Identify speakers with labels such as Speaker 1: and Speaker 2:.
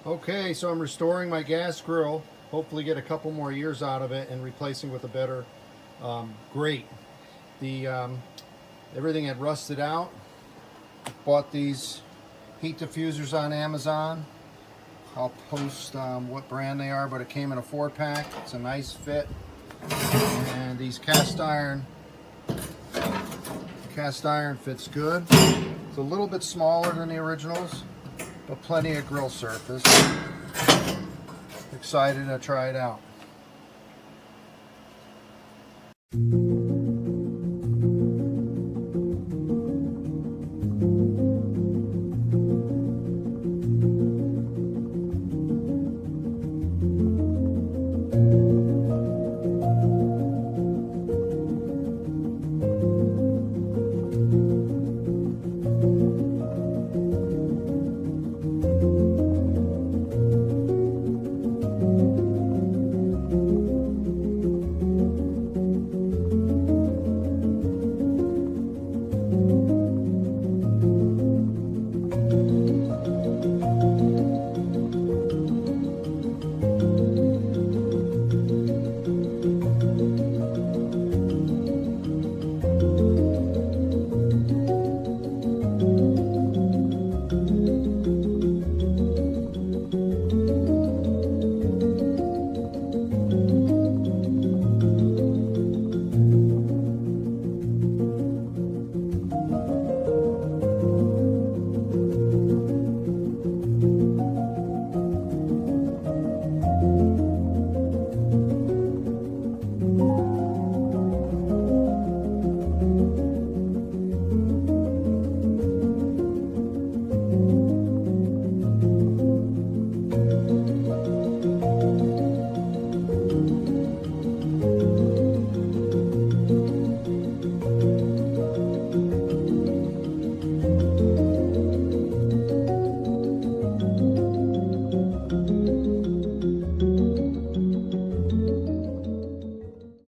Speaker 1: Okay, so I'm restoring my gas grill. Hopefully get a couple more years out of it and replacing with a better grate. Everything had rusted out. Bought these heat diffusers on Amazon. I'll post what brand they are, but it came in a 4-pack. It's a nice fit. And these cast iron fits good. It's a little bit smaller than the originals, but plenty of grill surface. Excited to try it out.